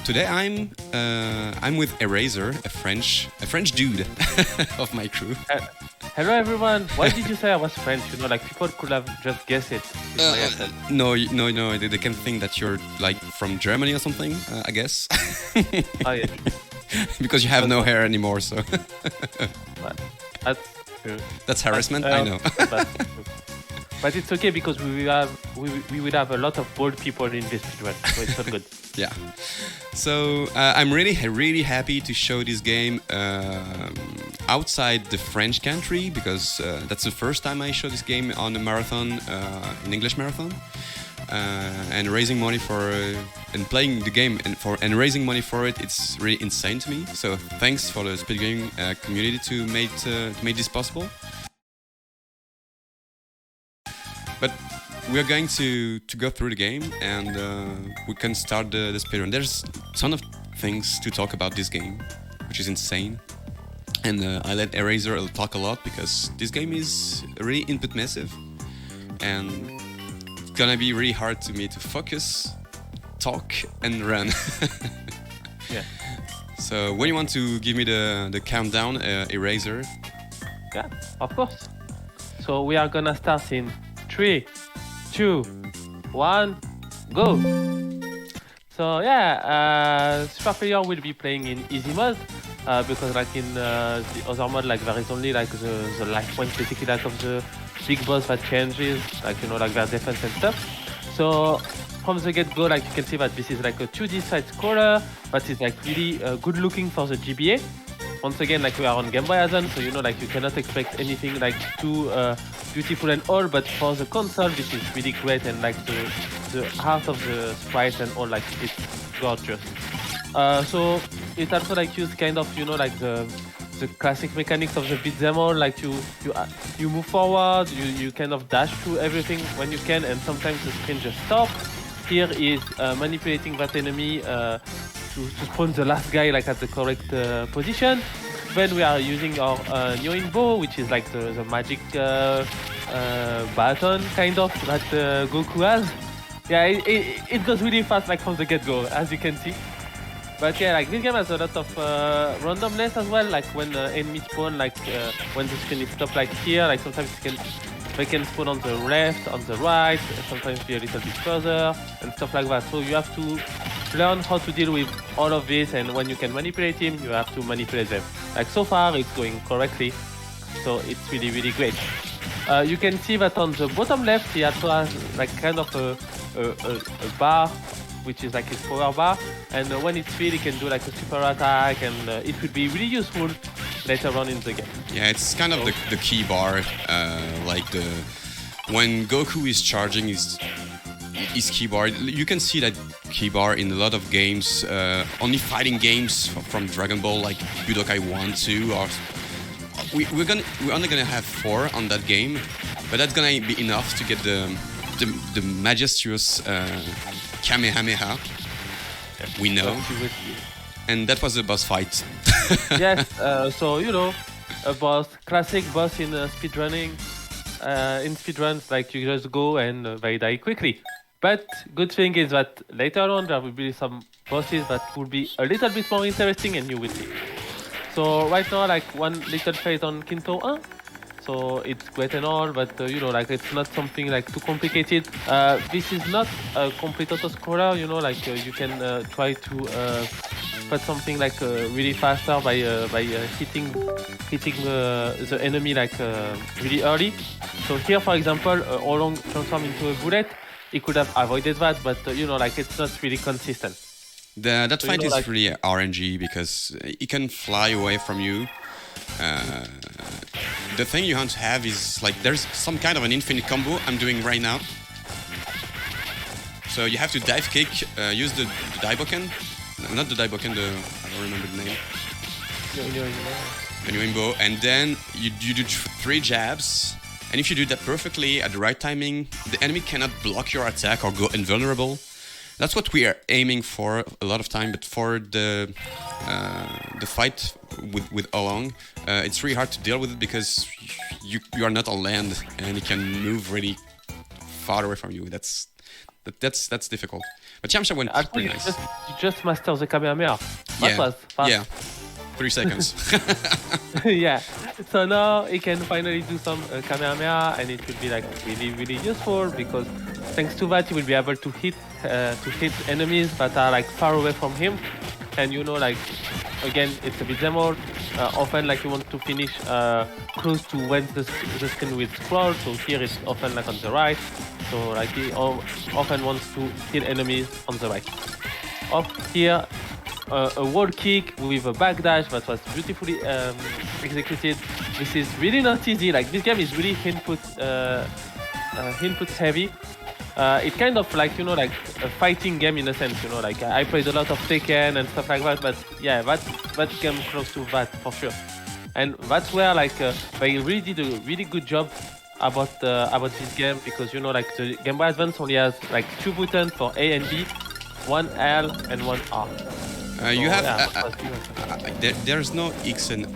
Today I'm with Eraser, a French dude of my crew. Hello everyone. Why did you say I was French? You know, like people could have just guessed it with my accent. No. They can think that you're like from Germany or something. I guess. Oh yeah, Because you have no hair anymore, so but that's true. that's harassment. I know. But it's okay because we will have a lot of bold people in this one, so it's not good. Yeah. So I'm really happy to show this game outside the French country because that's the first time I show this game on a marathon, an English marathon, and raising money for and playing the game and raising money for it. It's really insane to me. So thanks for the speed gaming community to make this possible. But we are going to go through the game and we can start the speedrun. There's a ton of things to talk about this game, which is insane. And I let Eraser talk a lot because this game is really input massive. And it's gonna be really hard to me to focus, talk, and run. Yeah. So when you want to give me the countdown, Eraser. Yeah, of course. So we are gonna start in 3, 2, 1, go! So yeah, SuperPlayer will be playing in easy mode because like in the other mode, like there is only like the life point basically like of the big boss that changes, like you know like their defense and stuff. So from the get-go, like you can see that this is like a 2D side scroller, but it's like really good looking for the GBA. Once again, like we are on Game Boy Advance, so you know, like you cannot expect anything like too beautiful and all. But for the console, this is really great, and like the heart of the sprite and all, like it's gorgeous. So it also like use kind of you know like the classic mechanics of the beat them all. Like you move forward, you kind of dash through everything when you can, and sometimes the screen just stops. Here is manipulating that enemy. To spawn the last guy like at the correct position. Then we are using our Nyoin bow, which is like the magic baton kind of that Goku has. Yeah, it goes really fast like from the get-go, as you can see. But yeah, like this game has a lot of randomness as well. Like when enemies spawn, like when the screen is stopped, like here, like sometimes they can spawn on the left, on the right, sometimes be a little bit further and stuff like that. So you have to learn how to deal with all of this, and when you can manipulate him, you have to manipulate them. Like so far, it's going correctly, so it's really great. You can see that on the bottom left, he also has like kind of a bar, which is like his power bar, and when it's filled, he can do like a super attack, and it would be really useful later on in the game. Yeah, it's kind of the key bar, like when Goku is charging his key bar. You can see that key bar in a lot of games, only fighting games from Dragon Ball, like Budokai 1, 2, or we're only gonna have 4 on that game, but that's gonna be enough to get the majestuous Kamehameha. We know. And that was a boss fight. Yes, so you know, a classic boss in speedrunning. In speedruns, like you just go and they die quickly. But good thing is that later on there will be some bosses that will be a little bit more interesting, and you will see. So right now, like one little phase on Kinto 1. So it's great and all, but you know, like it's not something like too complicated. This is not a complete auto-scroller, you know, like you can try to put something like really faster by hitting the enemy like really early. So here, for example, Oolong transform into a bullet. He could have avoided that, but you know, like it's not really consistent. That So, fight you know, is like, really RNG because he can fly away from you. The thing you want to have is like there's some kind of an infinite combo I'm doing right now. So you have to dive kick, use the Daiboken, not the Daiboken, I don't remember the name. The Nyoin bow, and then you do 3 jabs. And if you do that perfectly at the right timing, the enemy cannot block your attack or go invulnerable. That's what we are aiming for a lot of time, but for the fight with Oolong, it's really hard to deal with it because you are not on land and he can move really far away from you. That's difficult. But Yamcha went I think pretty you nice. you just master the Kamehameha. That was fast. Yeah. 3 seconds. Yeah. So now he can finally do some Kamehameha, and it will be like really, really useful because thanks to that he will be able to hit enemies that are like far away from him, and like again it's a bit more. Often like you want to finish close to when the screen will scroll. So here it's often like on the right. So like he often wants to kill enemies on the right. Up here, a wall kick with a backdash that was beautifully executed. This is really not easy. Like this game is really input heavy. It's kind of like like a fighting game in a sense. Like I played a lot of Tekken and stuff like that. But yeah, that game close to that for sure. And that's where like they really did a really good job about this game because like the Game Boy Advance only has like 2 buttons for A and B, 1 L and 1 R. You have Yeah, there's no X and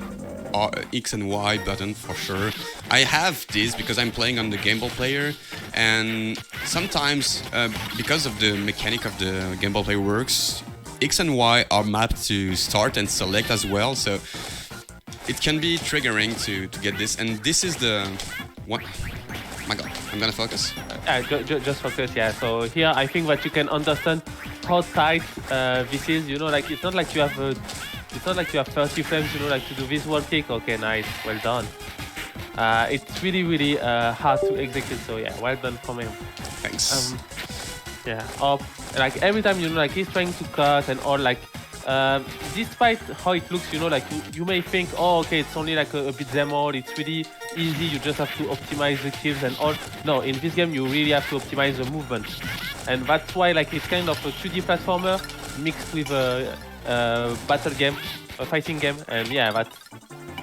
Y button for sure. I have this because I'm playing on the Game Boy Player, and sometimes because of the mechanic of the Game Boy Player works, X and Y are mapped to start and select as well, so it can be triggering to get this. And this is the one. My God, I'm gonna focus. Yeah, just focus. Yeah. So here, I think that you can understand how tight this is. Like it's not like you have 30 frames. Like to do this one kick. Okay, nice, well done. It's really, really hard to execute. So yeah, well done from him. Thanks. Yeah. Up. Like every time like he's trying to cut and all like. Despite how it looks, like you may think, oh, okay, it's only like a bit more. It's really easy. You just have to optimize the kills and all. No, in this game, you really have to optimize the movement, and that's why like it's kind of a 2D platformer mixed with a battle game, a fighting game, and yeah, that's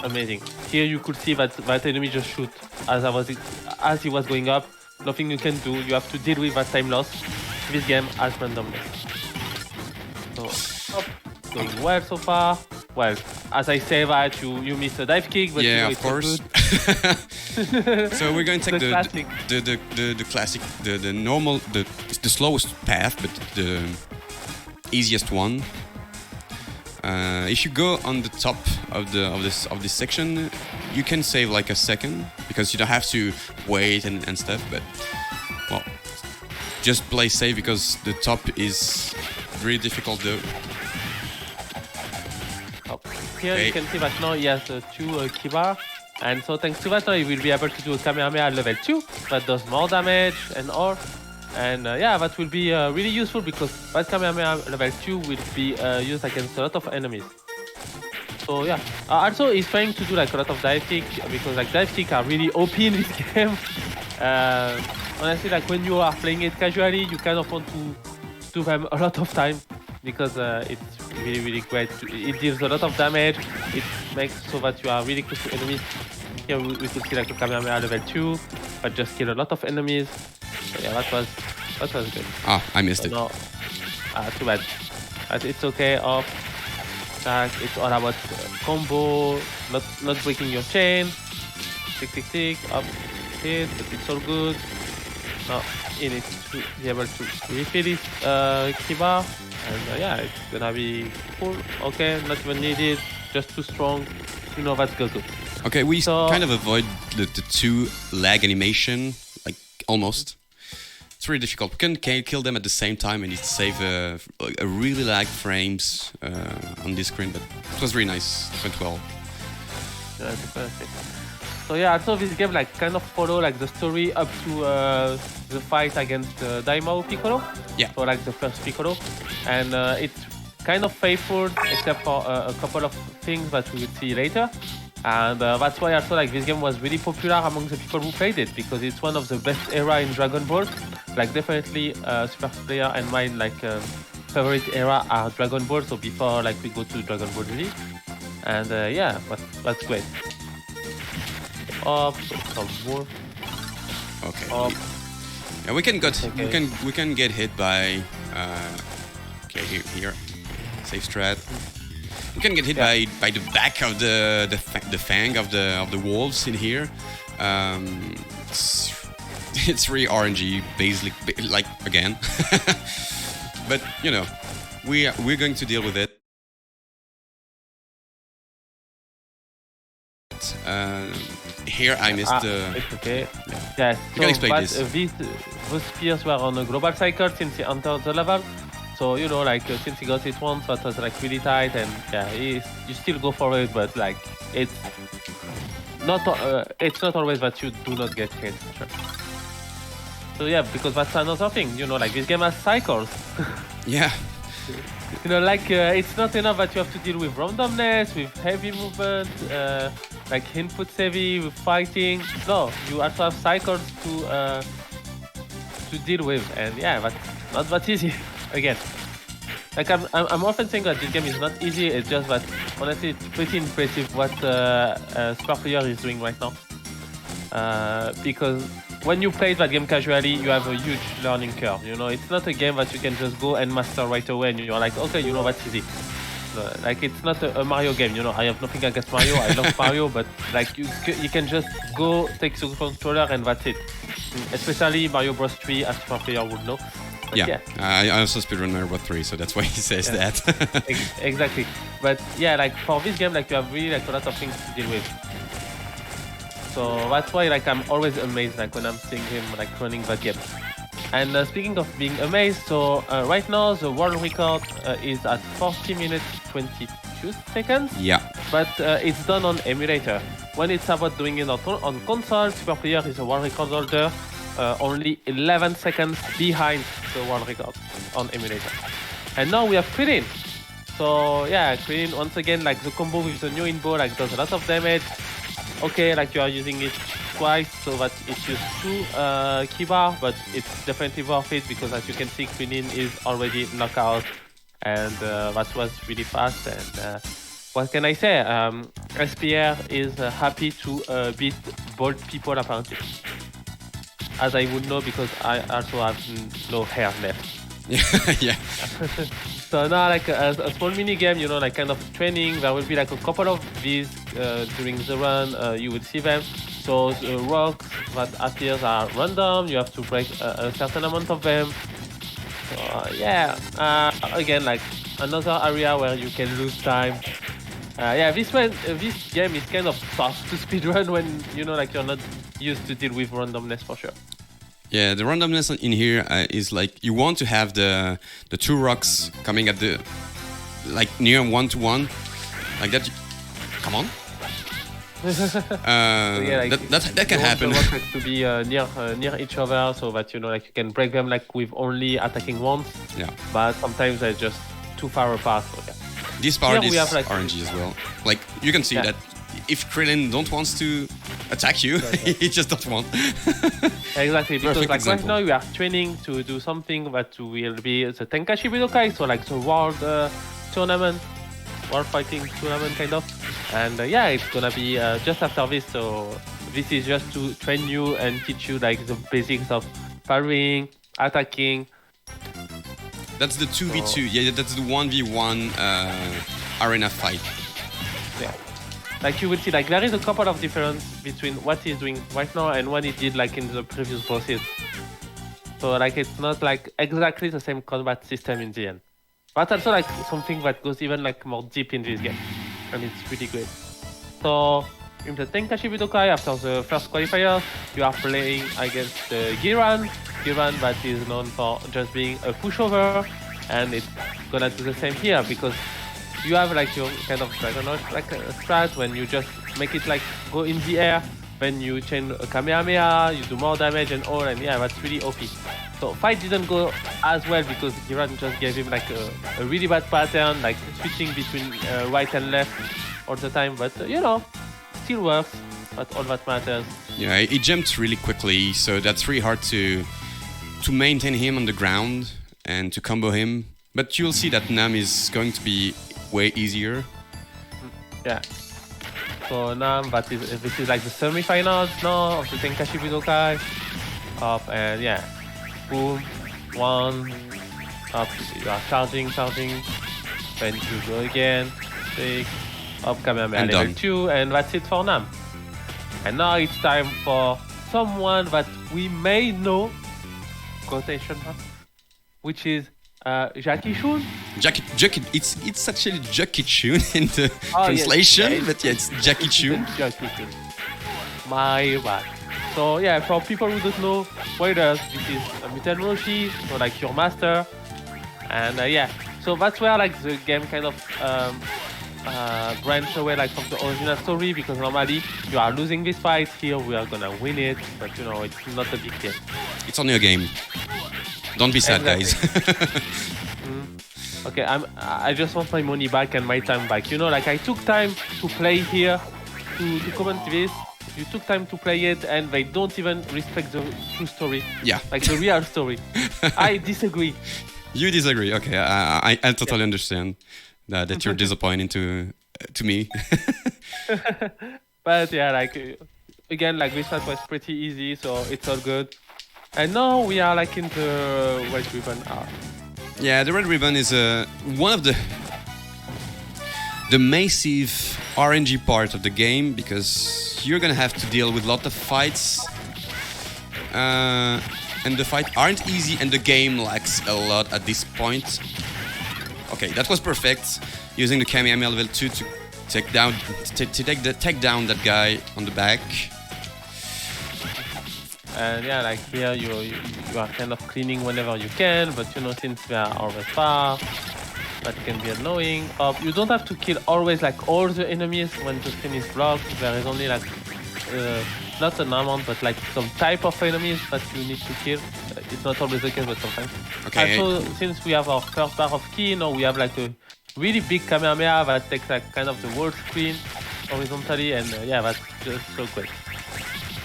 amazing. Here you could see that enemy just shoot as he was going up. Nothing you can do. You have to deal with that time loss. This game has randomness. So. Going well so far. Well, as I say that, you miss a dive kick, but yeah, it's of course. So we're going to take the classic, the normal, the slowest path, but the easiest one. If you go on the top of this section, you can save like a second because you don't have to wait and stuff. But well, just play safe because the top is really difficult though. Here you can see that now he has 2 key bar, and so thanks to that now he will be able to do a Kamehameha at level 2 that does more damage and all. And yeah, that will be really useful because that Kamehameha level 2 will be used against a lot of enemies. So yeah, also he's trying to do like a lot of dive kick because like dive kick are really OP in this game. Honestly, like when you are playing it casually, you kind of want to do them a lot of time because it's really, really great. It deals a lot of damage. It makes so that you are really close to enemies. Here we could see like a Kamehameha level 2, but just kill a lot of enemies. So yeah, that was good. Ah, I missed it. No, too bad. But it's okay. Off. It's all about combo, not breaking your chain. Tick, tick, tick. Up, hit, but it's all good. Now he needs to be able to refill his key bar. And yeah, it's gonna be cool. Okay, not even needed, just too strong. That's good. Okay, we kind of avoid the 2 lag animation, like almost. It's really difficult. We can kill them at the same time and it save a really lag frames on this screen, but it was really nice. It went well. Yeah, it's perfect. So yeah, also this game like kind of follow like the story up to the fight against Daimao Piccolo. Yeah. So like the first Piccolo, and it's kind of faithful except for a couple of things that we will see later. And that's why also like this game was really popular among the people who played it because it's one of the best era in Dragon Ball. Like definitely SuperPlayer and mine like favorite era are Dragon Ball. So before like we go to Dragon Ball Z, and yeah, that's great. Up, some more. Okay. Up. Yeah, we can get hit by. Okay, here, safe strat. We can get hit by the back of the fang of the wolves in here. It's really RNG, basically, like again. But you know, we're going to deal with it. Here I missed the. It's okay. Yeah. You can explain this. Those spears were on a global cycle since he entered the level. So you know, like since he got it once, that was like really tight, and yeah, you still go for it, but like it's not always that you do not get hit. Sure. So yeah, because that's another thing. You know, like this game has cycles. Yeah. You know, like it's not enough that you have to deal with randomness, with heavy movement, like input heavy, with fighting. No, you also have cycles to deal with, and yeah, that's not that easy. Again, like I'm often saying that this game is not easy. It's just that honestly, it's pretty impressive what SuperPlayer is doing right now. Because when you play that game casually, you have a huge learning curve. You know, it's not a game that you can just go and master right away, and you're like, okay, you know, that's easy. Like it's not a Mario game. You know, I have nothing against Mario. I love Mario, but like you can just go take the controller and that's it. Especially Mario Bros 3, as SuperPlayer would know. But yeah. I also speedrun Mario Bros 3, so that's why he says that. Exactly. But yeah, like for this game, like you have really like a lot of things to deal with. So that's why like I'm always amazed like when I'm seeing him like running that game. And speaking of being amazed, so right now the world record is at 40 minutes 22 seconds. Yeah. But it's done on emulator. When it's about doing it on console, SuperPlayer is a world record holder, only 11 seconds behind the world record on emulator. And now we have Krillin. So yeah, Krillin once again like the combo with the new inbo like does a lot of damage. Okay, like you are using it twice, so that it uses 2 key bar, but it's definitely worth it because as you can see, Krillin is already knockout, and that was really fast. And what can I say? SPR is happy to beat bald people apparently, as I would know because I also have no hair left. Yeah. So now like a small mini game, you know, like kind of training. There will be like a couple of these during the run. You will see them. So the rocks that appears are random. You have to break a certain amount of them. So yeah, again like another area where you can lose time. Yeah, this game is kind of tough to speedrun when you know like you're not used to deal with randomness for sure. Yeah, the randomness in here is like you want to have the 2 rocks coming at the like near 1-to-1, like that. Come on. Yeah, like that can happen. The rocks have to be near each other so that you know like you can break them like with only attacking once. Yeah. But sometimes they're just too far apart. Okay. This part is have, like, RNG as well. Like you can see that if Krillin don't wants to attack you, he just don't want. Exactly, because Perfect like example. right now we are training to do something that will be the Tenkaichi Budokai, so like the world tournament, world fighting tournament kind of. And yeah, it's gonna be just after this, so this is just to train you and teach you like the basics of parrying, attacking. That's the 2v2. Yeah, that's the 1v1 arena fight. Yeah. Like you will see, like there is a couple of difference between what he's doing right now and what he did like in the previous bosses. So like it's not like exactly the same combat system in the end. But also like something that goes even like more deep in this game, and it's really great. So in the Tenkaichi Budokai, after the first qualifier, you are playing against Giran that is known for just being a pushover, and it's gonna do the same here because you have like your kind of, I don't know, like a strat when you just make it like go in the air, then you chain a Kamehameha, you do more damage and all, and yeah, that's really OP. So fight didn't go as well because Giran just gave him like a really bad pattern, like switching between right and left all the time, but you know, still works, but all that matters. Yeah, he jumped really quickly, so that's really hard to maintain him on the ground and to combo him. But you'll see that Nam is going to be way easier. Yeah. So now this is like the semi-finals now of the Tenkaichi Budokai. Up and yeah, boom, 1, up, you are charging, then you go again, 6, up Kamehameha And level done. 2, and that's it for Nam. And now it's time for someone that we may know, quotation mark, which is Jackie Chun? Jackie, it's actually Jackie Chun in the Oh, translation, yes. but yeah, it's Jackie Chun. Jackie Chun. My bad. So yeah, for people who don't know, spoilers, this is a Mutant Roshi, so like your master. And yeah, so that's where like the game kind of branch away like from the original story, because normally you are losing this fight. Here we are gonna win it, but you know, it's not a big deal. It's only a game. Don't be sad, guys. Okay, I just want my money back and my time back. You know, like I took time to play here, to comment this. You took time to play it, and they don't even respect the true story. Yeah. Like the real story. I disagree. You disagree? Okay, I totally understand that you're disappointing to me. But yeah, like again, like this one was pretty easy, so it's all good. And now we are like in the Red Ribbon arc. Yeah, the Red Ribbon is one of the massive RNG part of the game, because you're gonna have to deal with a lot of fights, and the fights aren't easy, and the game lacks a lot at this point. Okay, that was perfect. Using the Kamehameha level 2 to take down that guy on the back. And yeah, like here you are kind of cleaning whenever you can, but you know, since we are always far, that can be annoying. You don't have to kill always like all the enemies when the screen is blocked. There is only like not an amount, but like some type of enemies that you need to kill. It's not always the case, but sometimes. Okay. Also, since we have our first bar of key, now we have like a really big Kamehameha that takes like kind of the whole screen horizontally, and yeah, that's just so great.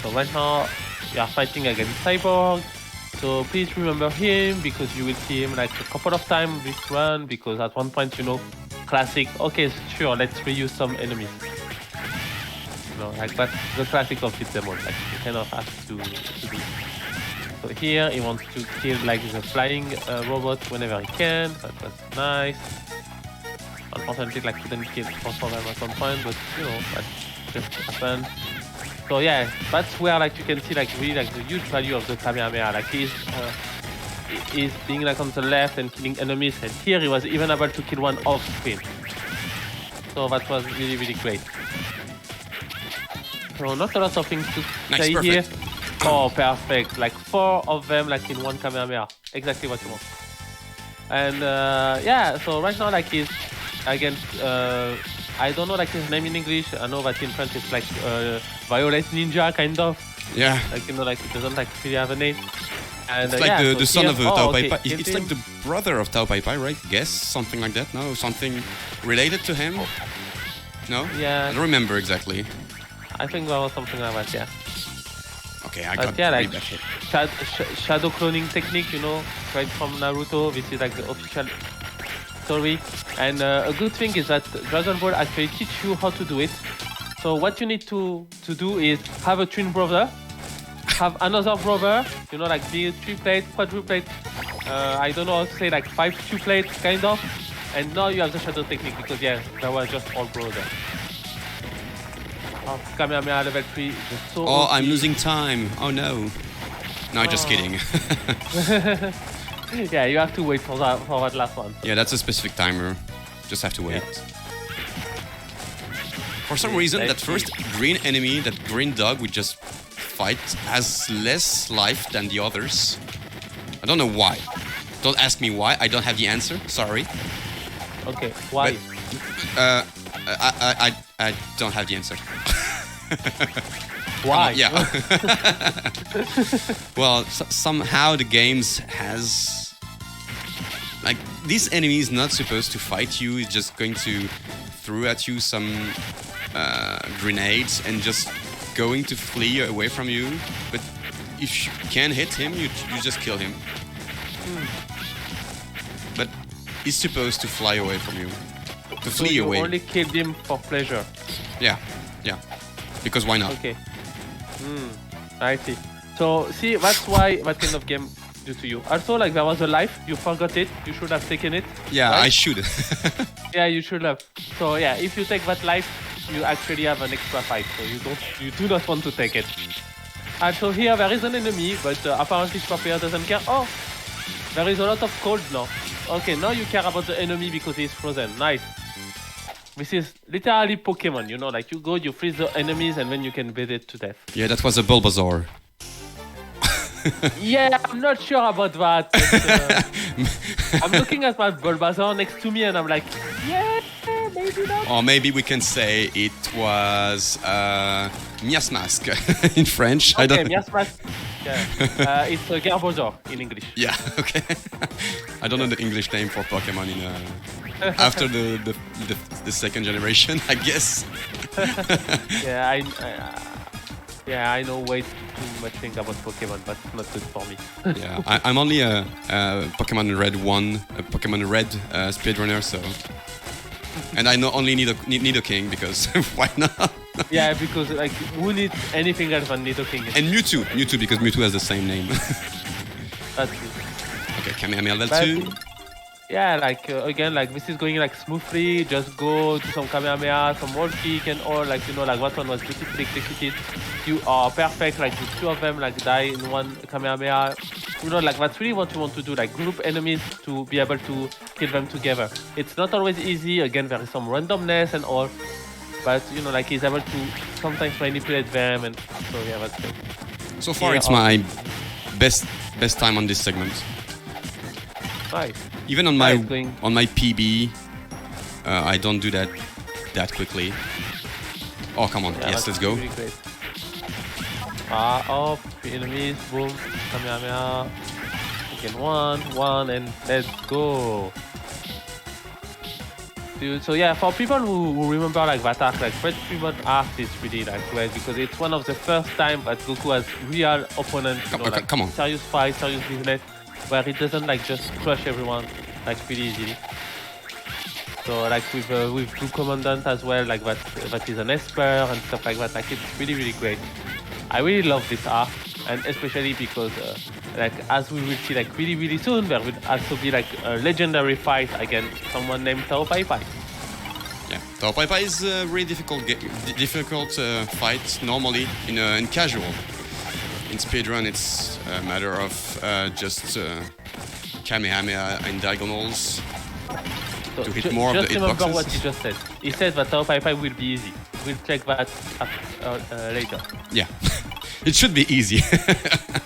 So right now we are fighting against Cyborg. So please remember him, because you will see him like a couple of times this run, because at one point, you know, classic, okay, sure, let's reuse some enemies. You know, like that's the classic of hit them all, like you kind of have to do. So here he wants to kill like the flying robot whenever he can, that's nice. Unfortunately, like couldn't kill both of them at some point, but you know, that just happened. So yeah, that's where like you can see like really like the huge value of the Kamehameha. Like he's being like on the left and killing enemies, and here he was even able to kill one off screen. So that was really, really great. So not a lot of things to say here. Oh, perfect. Like 4 of them like in one Kamehameha. Exactly what you want. And yeah, so right now like he's against I don't know like his name in English. I know that in French it's like Violet Ninja kind of. Yeah. Like, you know, like it doesn't like really have a name. And it's like yeah, the son of Tao Pai Pai. okay, It's like the brother of Tao Pai Pai, right? Guess something like that. No, something related to him. No. Yeah. I don't remember exactly. I think there was something like that. Yeah. Okay, I But got yeah, really like bad hit. shadow cloning technique, you know, right from Naruto. This is like the official story. And a good thing is that Dragon Ball actually teach you how to do it. So what you need to do is have a twin brother, have another brother, you know, like be a triplet, quadruplet. I don't know how to say, like 5 tuplets kind of. And now you have the shadow technique, because yeah, they were just all brothers. Oh, Kamehameha level 3 is just so Oh, OP. I'm losing time. Oh no. No, just kidding. Yeah, you have to wait for that last one. Yeah, that's a specific timer. Just have to wait. Yeah. For some reason, that first green enemy, that green dog we just fight, has less life than the others. I don't know why. Don't ask me why. I don't have the answer. Sorry. Okay, why? But, I don't have the answer. Why? Yeah. Well, somehow the games has... Like, this enemy is not supposed to fight you. It's just going to throw at you some grenades and just going to flee away from you. But if you can hit him, you just kill him. But he's supposed to fly away from you. To So flee you away. only killed him for pleasure. Yeah. Because why not? Okay. I see. So see, that's why that kind of game do to you. Also, like there was a life, you forgot it. You should have taken it. Yeah, right? I should. Yeah, you should have. So yeah, if you take that life, you actually have an extra fight. So you do not want to take it. And so here there is an enemy, but apparently SuperPlayer doesn't care. Oh, there is a lot of cold now. Okay, now you care about the enemy because he's frozen. Nice. This is literally Pokemon, you know, like you go, you freeze the enemies, and then you can beat it to death. Yeah, that was a Bulbasaur. Yeah, I'm not sure about that. But, I'm looking at my Bulbasaur next to me, and I'm like, yeah, maybe not. Or maybe we can say it was Miasmask in French. I Okay, don't. Miasmas. Yeah. It's a Garbosaur in English. Yeah. Okay. I don't know the English name for Pokemon in after the second generation, I guess. Yeah, I know way too much thing about Pokemon, but it's not good for me. Yeah, I'm only a Pokemon Red 1, a Pokemon Red speedrunner, so. And I know only Nidoking because why not? Yeah, because like who needs anything else than Nidoking? And Mewtwo because Mewtwo has the same name. That's it. Okay, Kamehameha level But, 2. yeah, like again, like this is going like smoothly. Just go do some Kamehameha, some wall kick and all. Like you know, like that one was beautifully executed. You are perfect. Like the two of them like die in one Kamehameha. You know, like that's really what you want to do. Like group enemies to be able to kill them together. It's not always easy. Again, there is some randomness and all. But you know, like he's able to sometimes manipulate them, and so yeah, that's great. So far, Yeah, it's my best time on this segment. Nice. Even on Nice going. my PB, I don't do that quickly. Oh, come on. Yeah, Yes, that's let's go. really great. Off, three enemies, boom, Kamehameha. Again, one, and let's go. Dude, so yeah, for people who remember like that arc, like Red Fremont arc is really like great because it's one of the first time that Goku has real opponents, you know, like Come on. serious fight, serious business, where he doesn't like just crush everyone like really easily. So like with Blue Commandant as well, like that is an Esper and stuff like that. Like it's really great. I really love this arc, and especially because like as we will see like really soon, there will also be like a legendary fight against someone named Tao Pai Pai. Yeah, Tao Pai Pai is a really difficult fight normally in casual. In speedrun, it's a matter of just Kamehameha and diagonals So to hit more of the just remember hitboxes. what he just said. He said that Tao Pai Pai will be easy. We'll check that later. Yeah, it should be easy.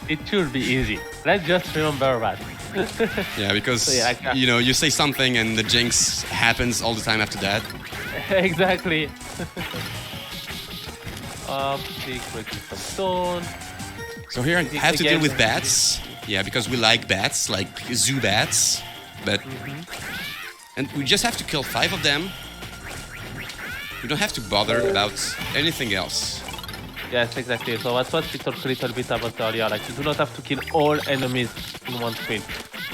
It should be easy. Let's just remember that. Yeah, because So, yeah, you know you say something and the jinx happens all the time after that. Exactly. Breaking some stone. So here I Is it have to deal again- with bats. Yeah, because we like bats, like zoo bats. But and we just have to kill 5 of them. We don't have to bother about anything else. Yes, exactly. So that's what we talked a little bit about earlier. Like you do not have to kill all enemies in one sprint.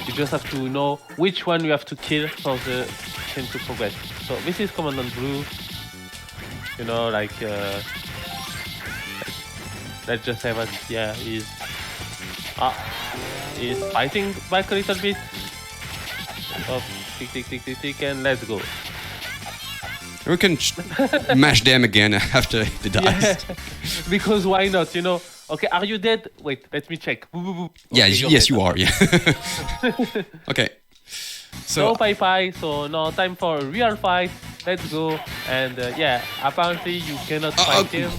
You just have to know which one you have to kill for the sprint to progress. So this is Commandant Blue. You know, like let's just say that yeah, he's fighting back a little bit. Oh, tick, and let's go. We can mash them again after they die. Yeah, because why not? You know. Okay, are you dead? Wait, let me check. Boop, boop, boop. Yeah, Okay, you're yes, dead. you are. Yeah. Okay. So No Pai, so no time for a real fight. Let's go. And yeah, apparently you cannot fight him.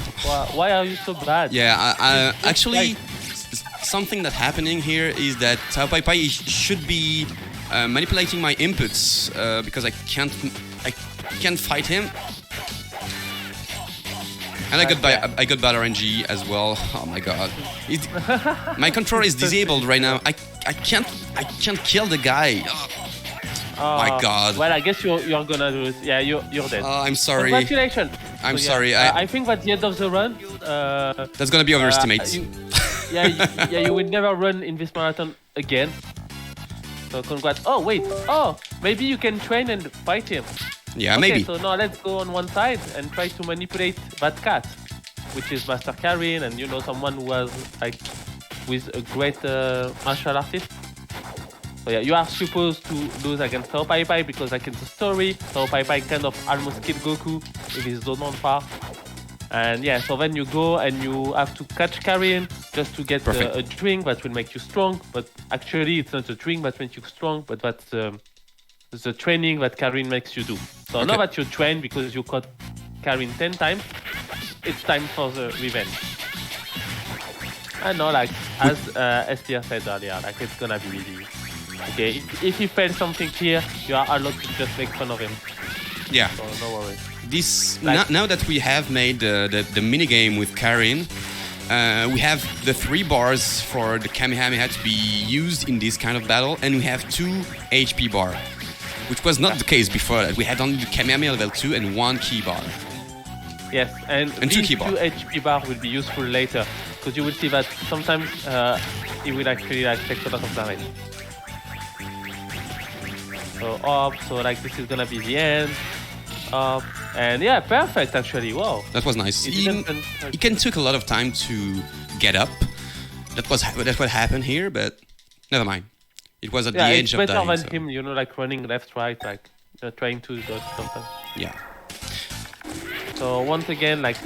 Why are you so bad? yeah, I actually something that's happening here is that Tao Pai Pai should be manipulating my inputs because I can't fight him. And I got bad RNG as well. Oh my god, my controller is disabled right now. I can't kill the guy. Oh my god. Well, I guess you're gonna do it. Yeah, you're dead. I'm sorry. Congratulations. I'm So, yeah, sorry. I think at the end of the run, That's gonna be overestimated. you will never run in this marathon again. So congrats. Oh wait. Oh, maybe you can train and fight him. Yeah, Okay, maybe. so now let's go on one side and try to manipulate that cat, which is Master Karin, and you know someone who was like with a great martial artist. So yeah, you are supposed to lose against Tao Pai Pai because like in the story, Tao Pai Pai kind of almost killed Goku with his Zononfa. And yeah, so then you go and you have to catch Karin just to get Perfect. a drink that will make you strong. But actually, it's not a drink that makes you strong, but that's the training that Karin makes you do. So now that you train because you caught Karin 10 times, it's time for the revenge. I know, like, as SPR said earlier, like, it's gonna be easy. Okay, if he fails something here, you are allowed to just make fun of him. Yeah. So no worries. This now that we have made the mini game with Karin, we have the 3 bars for the Kamehameha to be used in this kind of battle, and we have 2 HP bar, which was not the case before. We had only the Kamehameha level 2 and 1 key bar. Yes, and 2 these key 2 bar. HP bar will be useful later, because you will see that sometimes it will actually like take a lot of damage. So up, so like this is gonna be the end. Up, and yeah, perfect actually. Wow. That was nice. He can took a lot of time to get up. That was what happened here, but never mind. It was at the edge of dying. Yeah, dying. it's better than him, you know, like running left, right, like trying to dodge sometimes. Yeah. So once again, like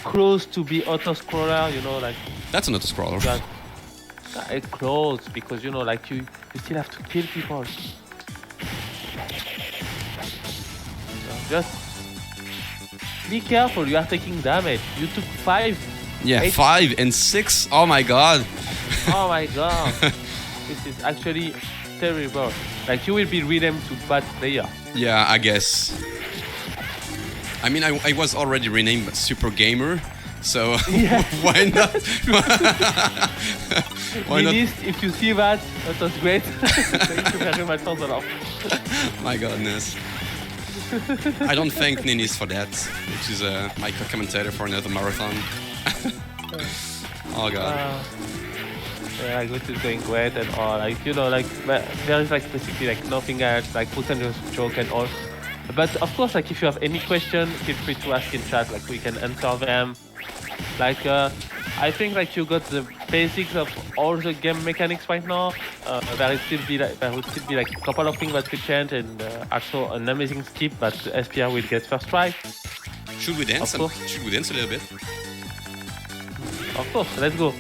close to be auto scroller, you know, like That's an auto scroller. It's close because you know, like you still have to kill people. So just be careful. You are taking damage. You took 5. Yeah, 8. 5 and 6. Oh my god. Oh my god. This is actually terrible. Like you will be renamed to bad player. Yeah, I guess. I mean, I was already renamed Super Gamer, so why not? Why not? If you see that, that was great. Thank you very much for the love. My goodness. I don't thank Ninis for that, which is my co-commentator for another marathon. Oh god. Yeah, this is going great and all. Like, you know, like there is like basically like nothing else. Like we can just joke and all. But of course, like if you have any question, feel free to ask in chat. Like we can answer them. Like I think like you got the basics of all the game mechanics right now. There will still be like a couple of things that will change, and also an amazing skip that SPR will get first try. Should we dance? Should we dance a little bit? Of course, let's go.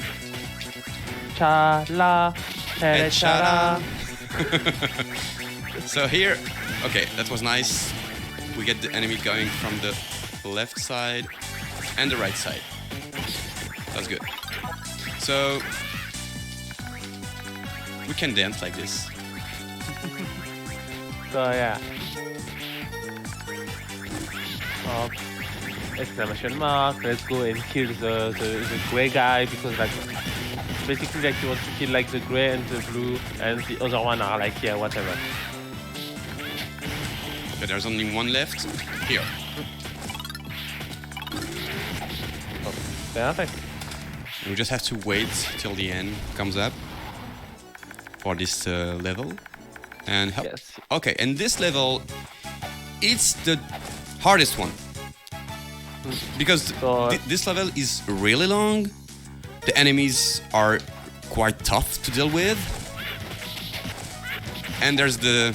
Cha-la, cha-la. So here, okay, that was nice. We get the enemy going from the left side and the right side. That's good. So we can dance like this. So yeah. Exclamation mark. Let's go and kill the gray guy because like basically like you want to kill like the gray and the blue, and the other one are like whatever. Okay, there's only one left. Here. Oh, perfect. We just have to wait till the end comes up for this level and help. Yes. Okay, and this level, it's the hardest one because this level is really long. The enemies are quite tough to deal with, and there's the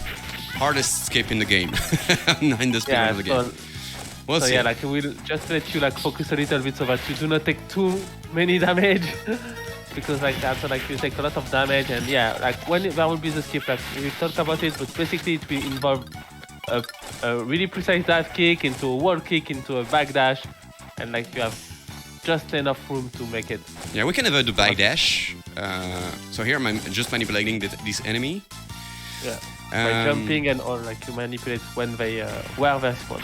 hardest escape in the game. In the speed of the game. We'll see. Yeah, like we'll just let you like focus a little bit so that you do not take too many damage. Because like after like you take a lot of damage, and yeah, like when there will be the skip, like we'll talk about it, but basically it will involve a really precise dive kick into a wall kick into a backdash, and like you have just enough room to make it. Yeah, we can avoid the backdash. So here I'm just manipulating this enemy. Yeah. By jumping and all, like you manipulate when they where they spawn.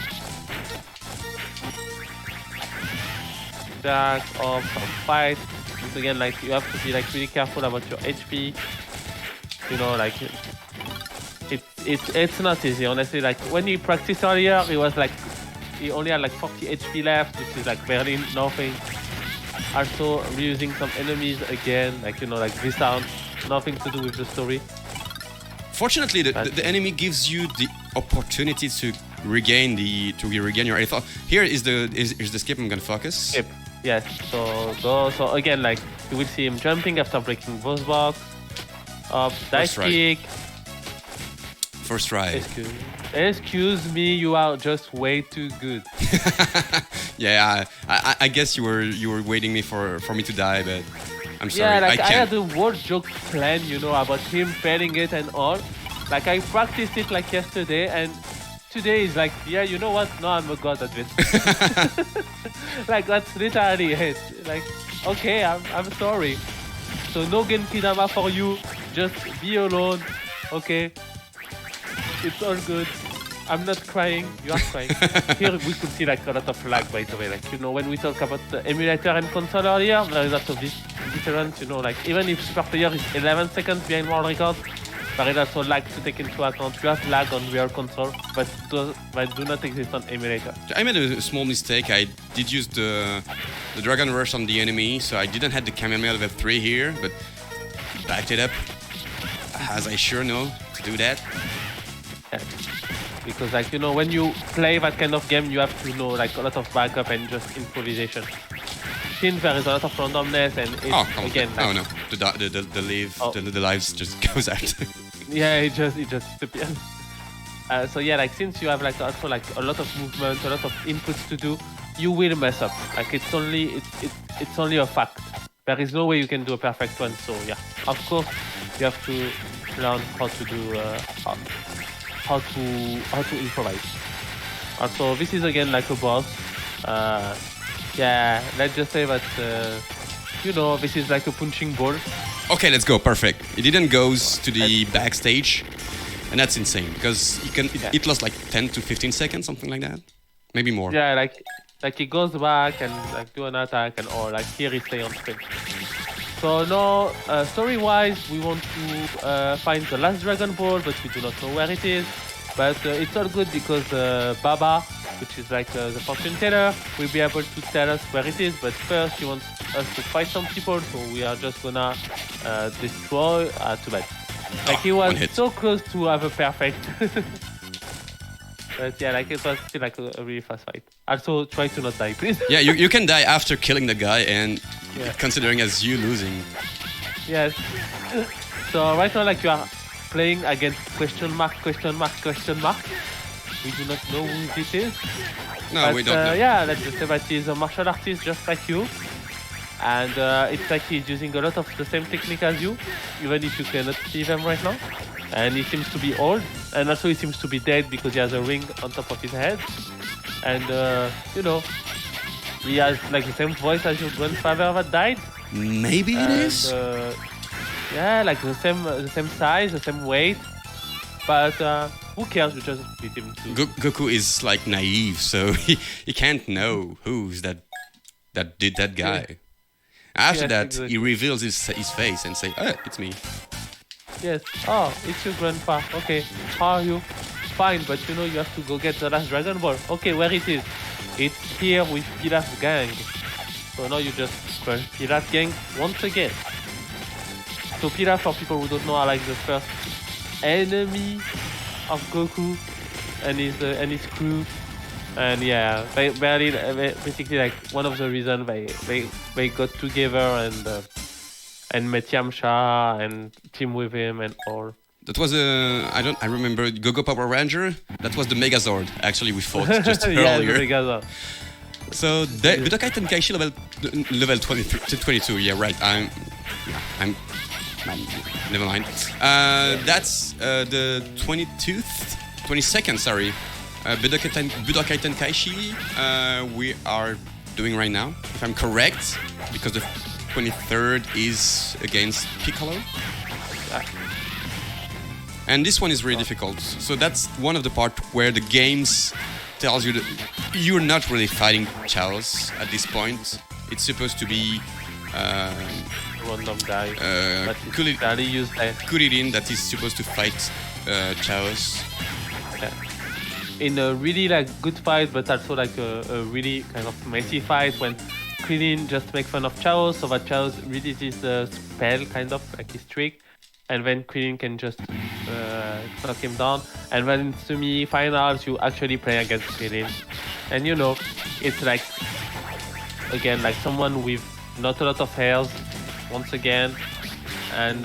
Dark or some fight. Once again, like you have to be like really careful about your HP. You know, like it's not easy, honestly. Like when you practiced earlier, it was like he only had like 40 HP left, which is like barely nothing. Also reusing some enemies again, like you know, like this sound, nothing to do with the story. Fortunately, the enemy gives you the opportunity to regain your health. Here is the skip. I'm gonna focus. Skip. Yes. So go. So again, like you will see him jumping after breaking both blocks. Up, dive kick. First try. Excuse me, you are just way too good. Yeah, I guess you were waiting for me to die, but I'm sorry. Yeah, like I had a whole joke plan, you know, about him failing it and all. Like I practiced it like yesterday, and today is like, yeah, you know what? No, I'm a god at this. Like that's literally it. Like, okay, I'm sorry. So no Genki Dama for you. Just be alone. Okay. It's all good. I'm not crying. You are crying. Here we could see like a lot of lag, by the way. Like, you know, when we talk about the emulator and console earlier, there is a lot of this difference, you know, like even if SuperPlayer is 11 seconds behind world record, there is also lag to take into account. You have lag on real console, but do not exist on emulator. I made a small mistake. I did use the Dragon Rush on the enemy, so I didn't have the Chamomile level 3 here, but backed it up, as I sure know to do that. Yeah. Because like, you know, when you play that kind of game, you have to know like a lot of backup and just improvisation. Since there is a lot of randomness and it's, again, like, no, the lives just goes out. Yeah, it just disappears. So yeah, like since you have like also like a lot of movement, a lot of inputs to do, you will mess up. Like it's only a fact. There is no way you can do a perfect one. So yeah, of course you have to learn how to do how to improvise. Also, this is again like a boss. Yeah, let's just say that you know, this is like a punching ball. Okay, let's go. Perfect. It didn't go to the backstage, and that's insane because it lost like 10 to 15 seconds, something like that, maybe more. Yeah, like it goes back and like do an attack and or like here it stay on screen. So now, story-wise, we want to find the last Dragon Ball, but we do not know where it is. But it's all good because Baba, which is like the fortune teller, will be able to tell us where it is. But first, he wants us to fight some people, so we are just gonna destroy. Too bad. Like he was so close to have a perfect. But yeah, like it was still like a really fast fight. Also, try to not die, please. Yeah, you can die after killing the guy and considering as you losing. Yes. So right now, like you are playing against question mark. We do not know who this is. No, but, we don't know. Yeah, let's just say that he's a martial artist just like you. And it's like he's using a lot of the same technique as you, even if you cannot see them right now. And he seems to be old, and also he seems to be dead because he has a ring on top of his head. And you know, he has like the same voice as your grandfather that died. Maybe it is. Yeah, like the same size, the same weight. But who cares? We just beat him too. Goku is like naive, so he can't know who's that did that guy. Yeah. After that, exactly. He reveals his face and say, "Oh, it's me." Yes. Oh, it's your grandpa. Okay. How are you? Fine, but you know you have to go get the last Dragon Ball. Okay, where it is? It's here with Pilaf's gang. So now you just crush Pilaf's gang once again. So Pilaf, for people who don't know, are like the first enemy of Goku and his crew. And yeah, basically like one of the reasons they got together and met Yamcha and team with him and all. That was I remember Gogo Power Ranger. That was the Megazord. Actually, we fought just yeah, earlier. The Megazord. So Budokai Tenkaichi level 22. Yeah, right. I'm never mind. That's the 22nd. Sorry. Budokai Tenkaichi we are doing right now, if I'm correct, because the 23rd is against Piccolo. And this one is really difficult. So that's one of the part where the games tells you that you're not really fighting Chaos at this point. It's supposed to be random guy. Kuririn that is supposed to fight Chaos. Yeah. In a really like good fight, but also like a really kind of messy fight when Krillin just makes fun of Chaos, so that Chaos releases the spell, kind of like his trick, and then Krillin can just knock him down. And then in semi-finals, you actually play against Krillin, and you know, it's like again like someone with not a lot of hairs, once again. And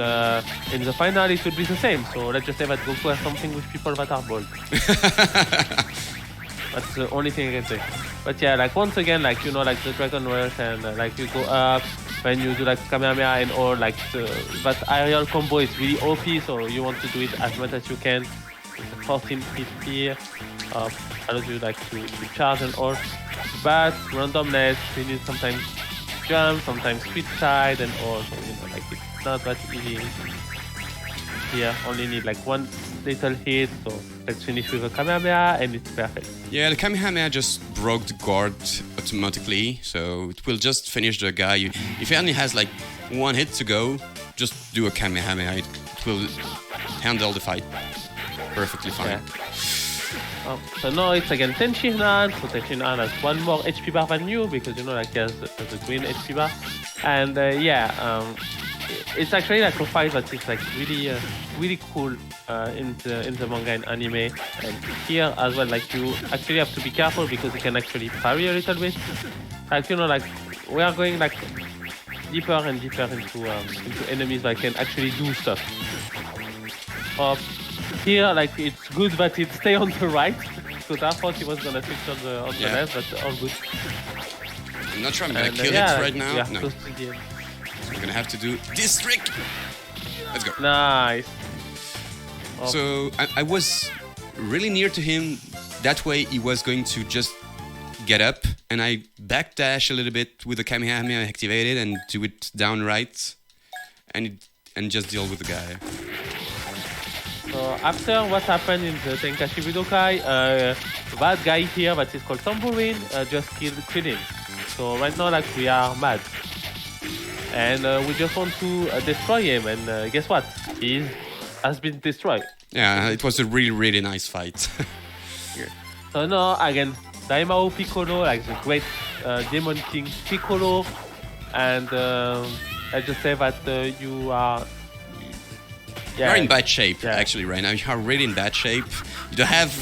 in the final, it would be the same. So let's just say that Goku has something with people that are bald. That's the only thing I can say. But yeah, like once again, like you know, like the Dragon Rush, and like you go up, when you do like Kamehameha and all, like that aerial combo is really OP, so you want to do it as much as you can. It's a 14 feet here. Allows you like to charge and all. But randomness, you need sometimes jump, sometimes switch side and all. So like it's not that easy. Here only need like one little hit, so let's finish with a Kamehameha and it's perfect. Yeah, the Kamehameha just broke the guard automatically, so it will just finish the guy. If he only has like one hit to go, just do a Kamehameha. It will handle the fight perfectly fine. Yeah. So now it's again Tenshinhan. So Tenshinhan has one more HP bar than you because like he has the green HP bar, and it's actually like a fight that is like really cool in the manga and anime. And here as well, like you actually have to be careful because you can actually parry a little bit. Like like we are going like deeper and deeper into enemies that can actually do stuff. Here, like it's good that it stay on the right because I thought he was gonna switch on the left, but all good. I'm not sure I'm gonna kill it right now. No. I'm gonna have to do this trick. Let's go. Nice. So I was really near to him. That way he was going to just get up, and I backdash a little bit with the Kamehameha activated and do it down right, and just deal with the guy. So after what happened in the Tenkashi Budokai, that guy here that is called Tambourine just killed Krillin. So right now like we are mad. And we just want to destroy him, and guess what? He has been destroyed. Yeah, it was a really nice fight. So now again, Daimao Piccolo, like the great Demon King Piccolo, and I just say that you are. Yeah, you're in bad shape actually right now. You are really in bad shape. You don't have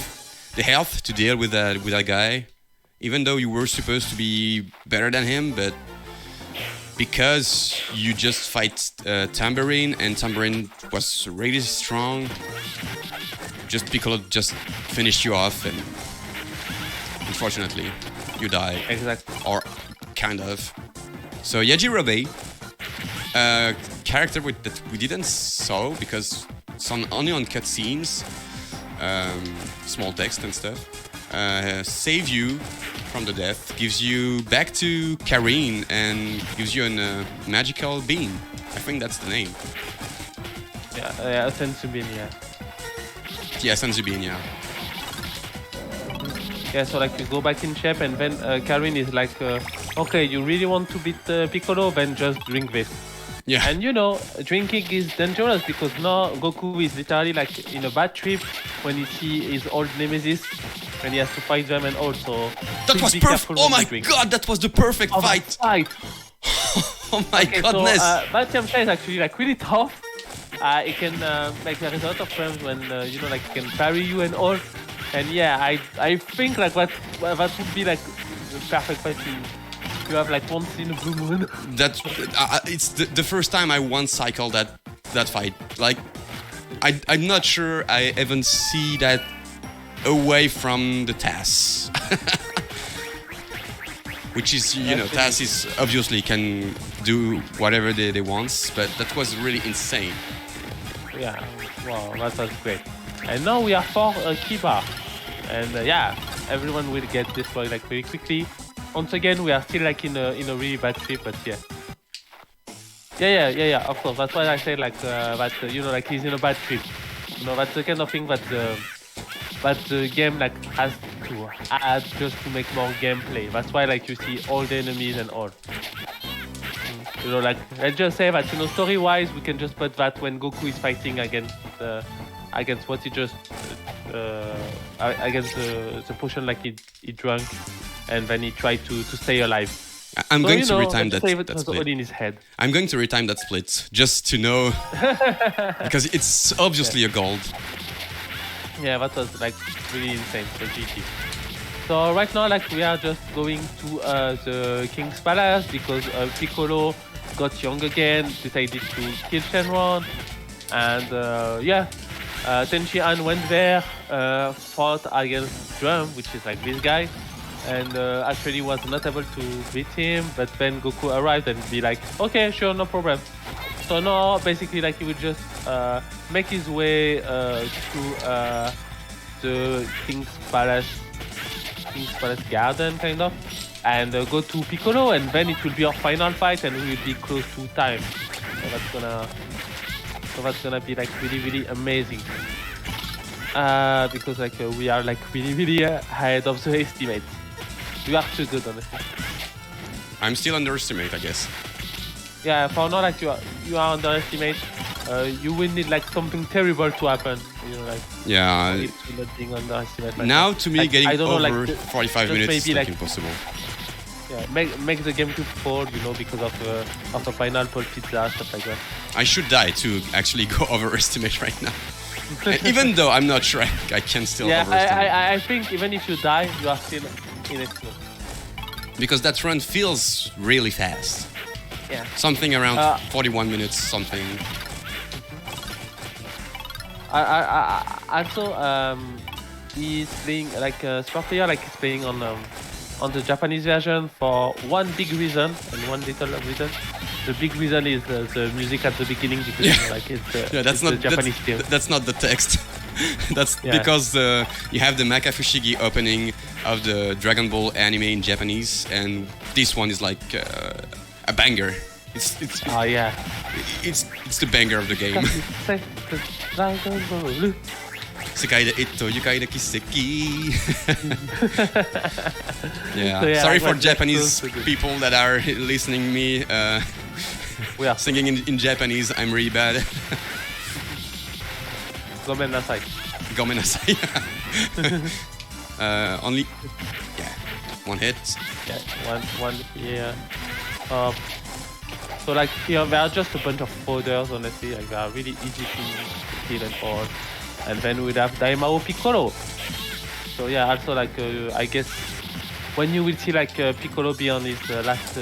the health to deal with that guy, even though you were supposed to be better than him, but. Because you just fight Tambourine, and Tambourine was really strong, just Piccolo just finished you off, and unfortunately, you die. Exactly. Or kind of. So Yajirobe, character that we didn't saw because it's only on cutscenes, small text and stuff, save you from the death, gives you back to Karin, and gives you a magical bean. I think that's the name. Yeah, Sensubin, yeah. Yeah, Sensubin, yeah. Yeah, so like you go back in shape, and then Karin is like, okay, you really want to beat Piccolo, then just drink this. Yeah. And drinking is dangerous because now Goku is literally like in a bad trip when he sees his old nemesis, when he has to fight them, and also. That was perfect! Oh my god, that was the perfect fight! Oh my goodness! So that Yamcha is actually like really tough. It can like there is a lot of times when like it can parry you and all. And yeah, I think like that would be like the perfect fight you have like once in a blue moon. That it's the first time I once cycled that fight. Like I'm not sure I even see that away from the TAS. Which is, TAS is obviously can do whatever they want, but that was really insane. Yeah, wow, that was great. And now we are for a key bar. And everyone will get destroyed like very quickly. Once again, we are still like in a really bad trip, but yeah. Yeah, of course. That's why I say like that, like he's in a bad trip. That's the kind of thing that the game like has to add just to make more gameplay. That's why like you see all the enemies and all. Like let's just say that story-wise we can just put that when Goku is fighting against what he just against the potion like he drank, and then he tried to stay alive. I'm going to retime that split. In his head. I'm going to retime that split just to know because it's obviously a gold. Yeah, that was like really insane. So GG. So right now, like we are just going to the King's Palace because Piccolo got young again, decided to kill Shenron, and Tenshinhan went there, fought against Drum, which is like this guy, and actually was not able to beat him. But then Goku arrived and be like, okay, sure, no problem. So now basically like he would just make his way to the King's Palace garden kind of, and go to Piccolo, and then it will be our final fight, and we will be close to time. So that's gonna be like really amazing. Because like we are like really ahead of the estimates. We are too good, honestly. I'm still underestimate, I guess. Yeah, for now like you are underestimate. You will need like something terrible to happen. You know, like Yeah. it's not being underestimated. Like Now that. to me, Like, getting I don't know, over like, 45 just minutes is maybe, like like- impossible. Yeah, make the game too fall, you know, because of the final Paul pizza stuff like that. I should die to actually go overestimate right now. And even though I'm not sure, I can still Yeah, overestimate. I think even if you die, you are still in it. Because that run feels really fast. Yeah. Something around Uh, 41 minutes, something. I also he's playing like SuperPlayer, like he's playing on the Japanese version for one big reason and one little reason. The big reason is the music at the beginning because you know, like it's Yeah, that's it's not the Japanese theme. that's not the text. That's Yeah. because you have the Makafushigi opening of the Dragon Ball anime in Japanese, and this one is like a banger. It's Oh yeah. it's the banger of the game. Dragon Ball. Sekai de Ito, Yukai de Kiseki. Yeah. So, yeah, Sorry I for was just Japanese so good. people that are listening me We are singing in Japanese. I'm really bad. Gomen Nasai. Gomen nasai. Only, yeah, one hit. Yeah, one here. So like here, there are just a bunch of folders, honestly. Like they are really easy to kill and all. And then we'd have Daimao Piccolo. So yeah, also like I guess when you will see like Piccolo be on his last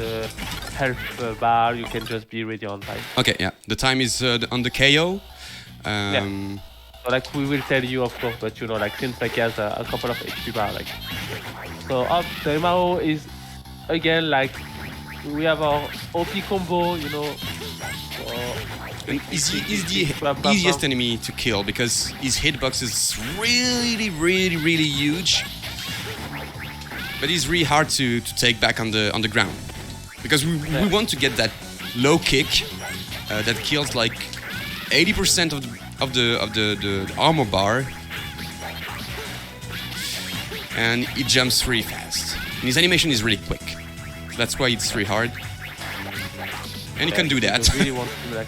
health bar, you can just be ready on time. Okay, yeah. The time is on the KO. So like we will tell you of course, but you know like since like he has a couple of HP bar like. So up Daimao is again like we have our OP combo, you know. He's the easiest enemy to kill because his hitbox is really huge. But he's really hard to take back on the ground because we want to get that low kick that kills like 80% of the armor bar, and it jumps really fast. And his animation is really quick. That's why it's really hard. And he can do that. Really want to,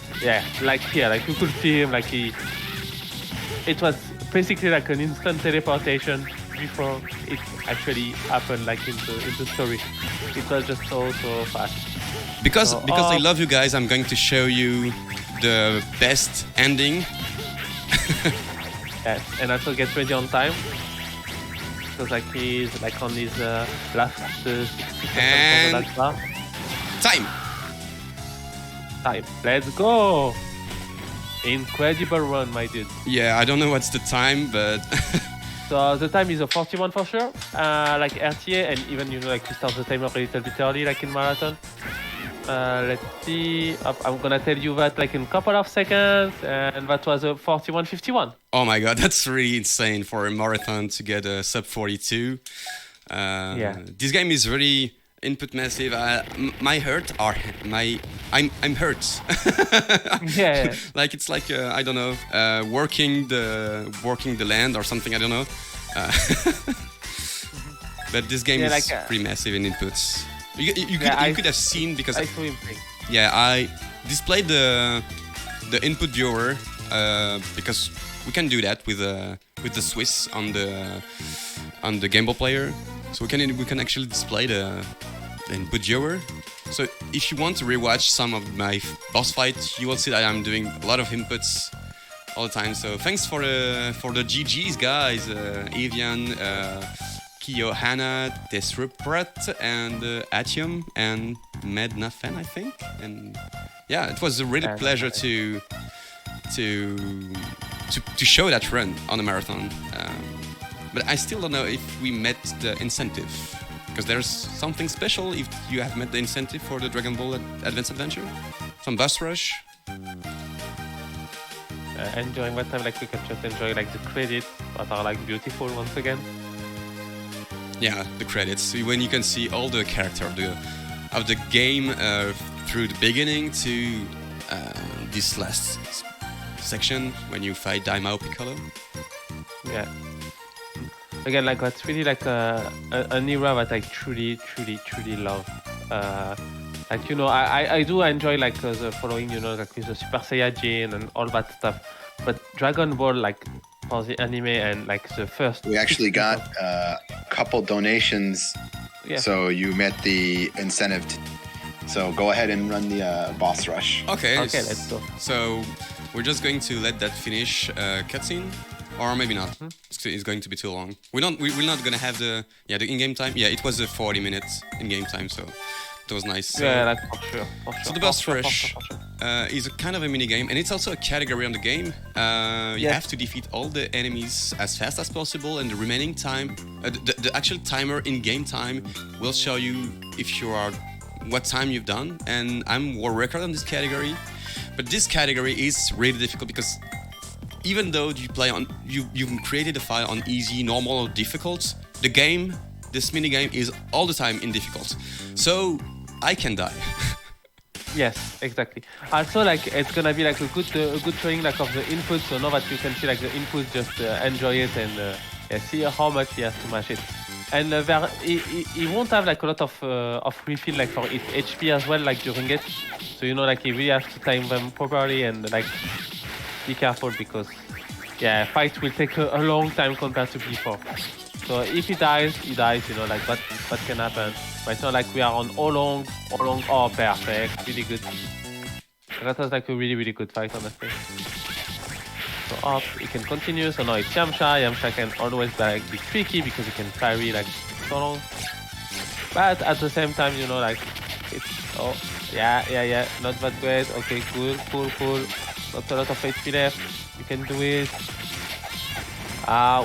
like here, like you could see him like it was basically like an instant teleportation before it actually happened like in the story. It was just so fast. Because I love you guys, I'm going to show you the best ending. Yes, and also get ready on time. Because like he's like on his last 60% And- of the last bar. Time! Time. Let's go! Incredible run, my dude. Yeah, I don't know what's the time, but So the time is a 41 for sure, like RTA, and even you know like we start the timer a little bit early, like in marathon. Let's see. I'm gonna tell you that like in a couple of seconds, and that was a 41:51. oh my god, that's really insane for a marathon to get a sub 42. Yeah. This game is really input massive. I'm hurt. Yeah. Like it's like I don't know, working the land or something. I don't know. But this game Yeah, is like, pretty massive in inputs. You Yeah, could have seen because I saw him play. yeah, I displayed the input viewer because we can do that with the Swiss on the Game Boy player. So we can actually display the input viewer. So if you want to rewatch some of my boss fights, you will see that I'm doing a lot of inputs all the time. So thanks for the GGs, guys. Avian, Kiyohana, Disruprat, and Atium, and Mednafen, I think. And yeah, it was a really pleasure to show that run on a marathon. But I still don't know if we met the incentive. because there's something special if you have met the incentive for the Dragon Ball Advance Adventure. Some boss rush. Enjoying that time, like we can just enjoy like the credits that are like beautiful once again. Yeah, the credits, when you can see all the character of the game through the beginning to this last section when you fight Daimao Piccolo. Yeah. Again, like that's really like an era that I truly love. Like I do enjoy like the following, like with the Super Saiyajin and all that stuff. But Dragon Ball, like for the anime and like the first. We actually got a couple donations, so you met the incentive. So go ahead and run the boss rush. Okay, let's go. So we're just going to let that finish cutscene, or maybe not. It's going to be too long. We're not gonna have the in-game time. Yeah, it was 40 minutes in-game time, so it was nice. Yeah, like for sure. So the boss rush is a kind of a mini game, and it's also a category on the game. You have to defeat all the enemies as fast as possible, and the remaining time, the actual timer in game time will show you if you are what time you've done. And I'm world record on this category, but this category is really difficult because even though you've created a file on easy, normal, or difficult, this mini game is all the time in difficult. So I can die. Yes, exactly. Also, like it's gonna be like a good showing like of the input. So now that you can see like the input, just enjoy it and see how much he has to mash it. And he won't have like a lot of refill like for its HP as well, like during it. So like he really has to time them properly and like be careful because fight will take a long time compared to before. So if he dies, like that can happen. But it's not like we are on all long, perfect, really good. That was like a really good fight, honestly. So up, he can continue. So now it's Yamcha. Yamcha can always like be tricky because he can parry like so long. But at the same time, like it's not that great. Okay, cool. Not a lot of HP left. You can do it.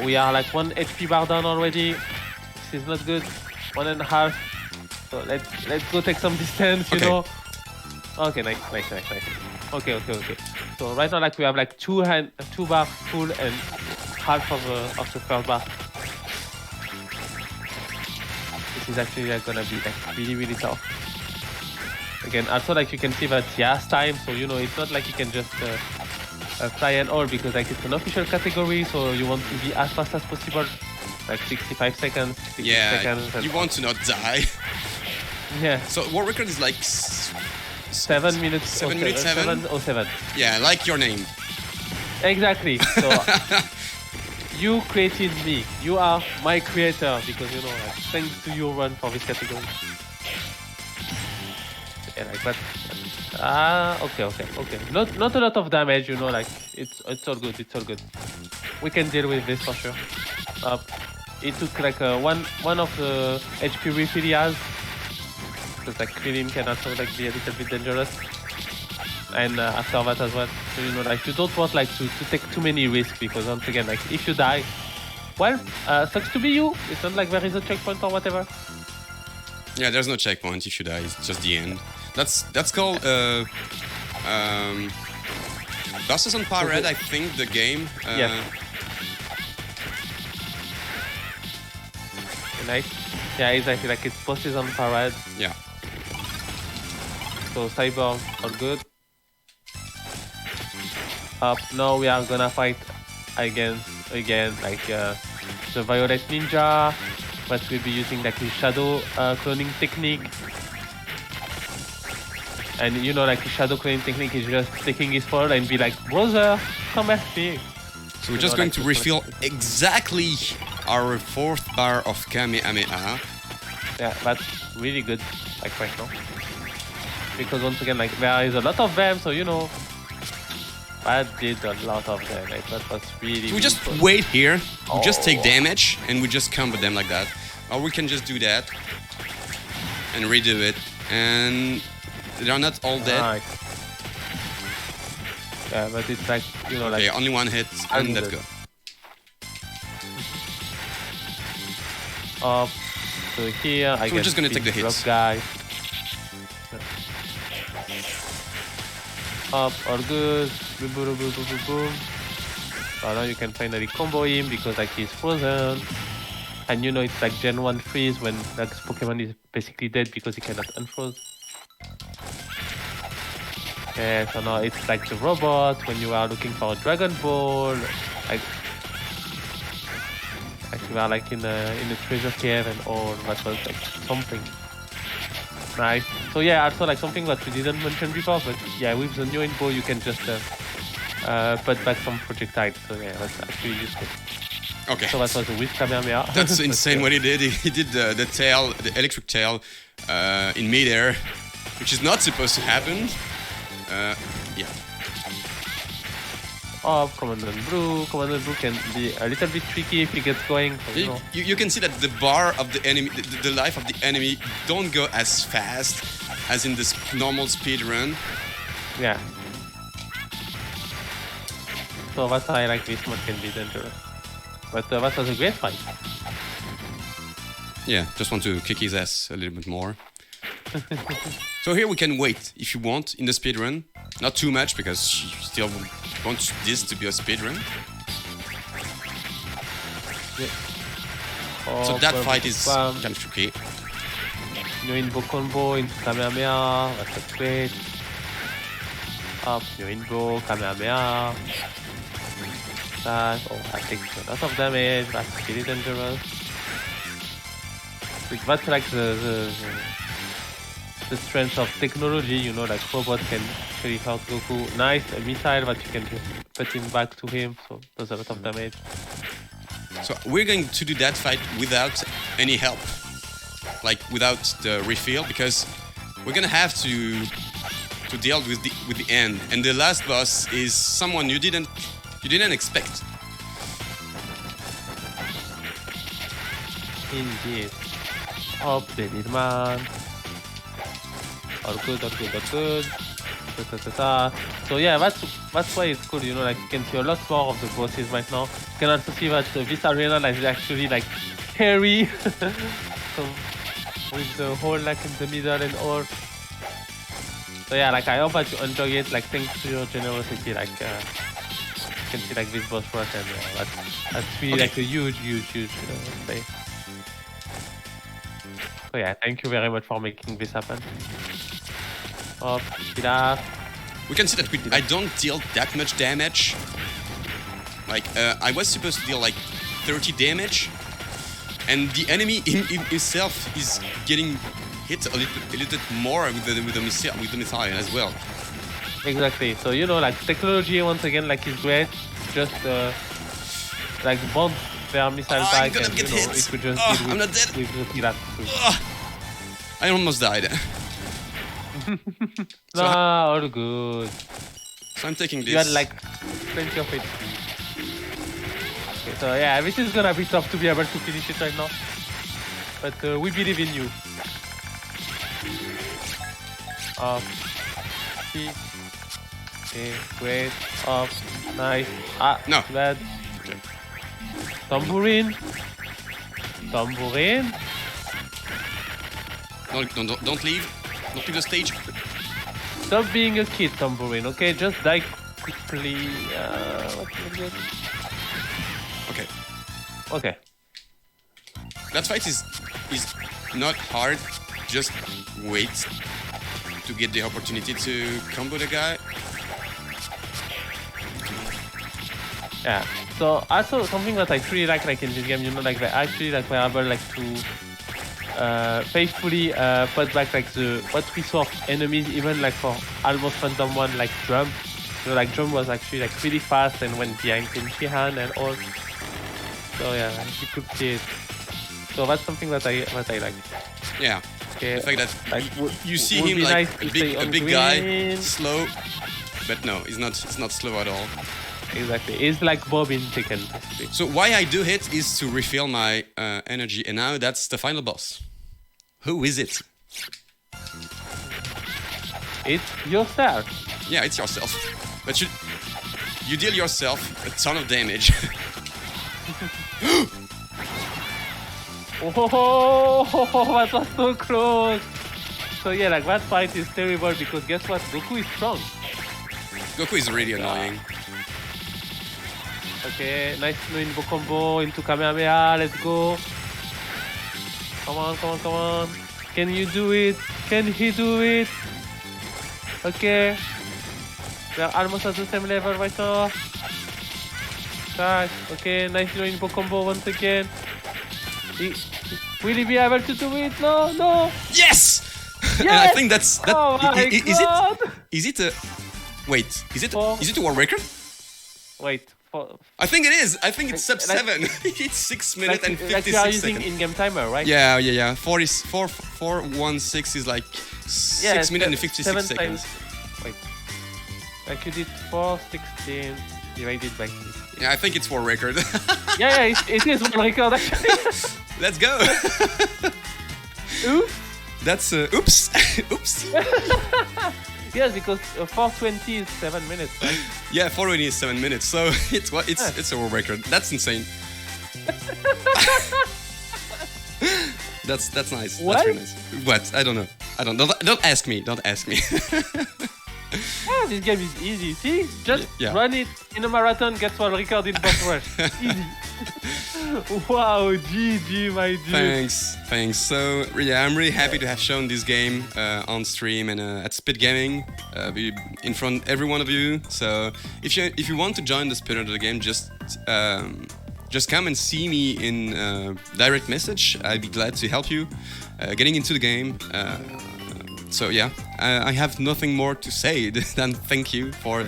We are like 1 HP bar down already. This is not good. 1.5. So let's go take some distance, you know. Okay, nice. Okay. So right now, like we have like 2 bars full and half of the first bar. This is actually like gonna be like really tough. Again, also like you can see that he has time, so it's not like you can just fly and all because like it's an official category, so you want to be as fast as possible, like 65 seconds. 60 seconds. You want to not die. Yeah. So world record is like 7 minutes. 7 minutes. 7:07. Yeah, like your name. Exactly. So you created me. You are my creator because like, thanks to your run for this category. Yeah, like that. Okay. Not a lot of damage, like it's all good. We can deal with this for sure. It took like one of the HP refill he has. Because like Krillin can also like be a little bit dangerous. And after that as well. So like you don't want like to take too many risks because once again like if you die, well, sucks to be you. It's not like there is a checkpoint or whatever. Yeah, there's no checkpoint if you die. It's just the end. That's called Bosses on Parade, I think, the game. Yes. Nice. Yeah, exactly. Like it's bosses on Parade. Yeah. So Cyber, all good. Up now we are gonna fight again like the Violet Ninja, but we'll be using like his shadow cloning technique. And like his shadow cloning technique is just taking his fall and be like, brother, come at me. So we're just going to refill exactly our 4th bar of Kamehameha. Yeah, that's really good, like right now. Because once again, like there is a lot of them, so that did a lot of damage. That was really. So we just wait here, we just take damage, and we just combo them like that. Or we can just do that and redo it, and they are not all dead. Nice. Yeah, but it's like like. Okay, only one hit, and let's go. Up. So here I We're just gonna take the drop hits. guy. Up, all good. Boom, boom, boom, boom, boom, boom. So now you can finally combo him because like he's frozen. And you know it's like Gen 1 freeze when like Pokemon is basically dead because he cannot unfroze. Okay, so now it's like the robot when you are looking for a Dragon Ball. Like you are like in a treasure cave and all. That was like something. Nice. So yeah, also like something that we didn't mention before, but yeah, with the new info you can just put back some projectiles. So yeah, that's actually useful. Okay. So that was a with Kamehameha. That's insane what he did. He did the tail, the electric tail, in midair, which is not supposed to happen. Yeah. Of Commandant Blue. Commandant Blue can be a little bit tricky if he gets going. So, You can see that the bar of the enemy, the life of the enemy, don't go as fast as in this normal speed run. Yeah. So that's why I like this one can be dangerous. But that was a great fight. Yeah, just want to kick his ass a little bit more. So here we can wait if you want in the speed run. Not too much because she still wants this to be a speed run. Yeah. So Oh, that fight is kind of tricky. New invo combo into Kamehameha. That's great. Up, new invo, Kamehameha. That, oh, that takes a lot of damage. That's really dangerous. That's like the strength of technology, you know, like robot can actually hurt Goku. Nice, a missile that you can just put him back to him, so does a lot of damage. So we're going to do that fight without any help, like without the refill, because we're gonna have to deal with the end. And the last boss is someone you didn't expect. Indeed. Updated man. All good, all good, all good. So yeah, that's why it's cool, you know, like you can see a lot more of the bosses right now. You can also see that this arena is actually like hairy. So with the hole like in the middle and all. So yeah, like I hope that you enjoy it, like thanks to your generosity, like you can see like this boss rush and that's really like a huge play. So yeah, thank you very much for making this happen. Oh, We can see that I don't deal that much damage. Like, I was supposed to deal like 30 damage, and the enemy in himself is getting hit a little bit more with the missile as well. Exactly. So you know, like technology once again, like is great. Just like bounce their missile back, and you know, hit. it could just deal I'm not dead. with the Pirat. I almost died. Nah, all good. So I'm taking this. You had like plenty of HP. Okay, so yeah, this is gonna be tough to be able to finish it right now. But we believe in you. See. Okay, great. Up. Nice. Ah, No. bad. Okay. Tambourine. Tambourine. Don't leave. Don't leave the stage. Stop being a kid, Tambourine, okay? Just die quickly. What is it? Okay. Okay. That fight is not hard. Just wait to get the opportunity to combo the guy. Yeah. So also something that I really like in this game, you know, like they actually like we're able like to faithfully put back like the what we saw of enemies, even like for almost Phantom 1, like Drum. You know, like Drum was actually like really fast and went behind Shihan and all. So yeah, you could see it. So that's something that I like. Yeah. Okay. The fact that Like, you see him nice like to a stay on big guy, green. slow, but no, it's not slow at all. Exactly. It's like Bob in Tekken. Basically. So why I do hit is to refill my energy, and now that's the final boss. Who is it? It's yourself. Yeah, it's yourself. But you deal yourself a ton of damage. Oh, that was so close. So yeah, like that fight is terrible because guess what? Goku is strong. Goku is really annoying. Okay, nice no invo combo into Kamehameha. Let's go. Come on, come on, come on. Can you do it? Can he do it? Okay. We are almost at the same level right now. Right. Okay, nice no invo combo once again. Will he be able to do it? No, no. Yes! Yes! And I think that's that. Oh my God. Is it a? Wait, is it Oh. is it a world record? Wait. For, I think it is. I think it's sub Like- 7. It's 6 minutes and like you are 56 using seconds. in-game timer, right? Yeah. 416 is like 6 minutes and 56 7 seconds. times. Wait. Like you did 416 divided by 6. Yeah, I think it's world record. Yeah, it is one record actually. Let's go. Oops. That's oops. Oops. Yes, because 420 is 7 minutes, right? Yeah, 420 is 7 minutes. So it's a world record. That's insane. That's nice. What? That's really nice. What? I don't know. Don't ask me. Don't ask me. Yeah, this game is easy. See? Just Yeah. run it in a marathon, get one record in boss rush. Easy. Wow, GG, my dude. Thanks. So yeah, I'm really happy to have shown this game on stream and at Spit Gaming in front of every one of you. So if you want to join the Spit of the game, just come and see me in direct message. I'd be glad to help you getting into the game. So yeah, I have nothing more to say than thank you for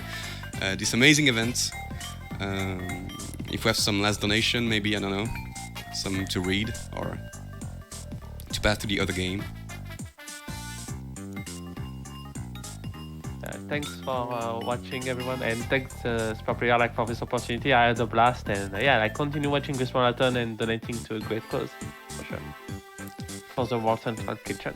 this amazing event. If we have some last donation, maybe, I don't know, some to read or to pass to the other game. Thanks for watching, everyone, and thanks SuperPlayer like for this opportunity. I had a blast, and yeah, like continue watching this marathon and donating to a great cause for sure for the World Central Kitchen.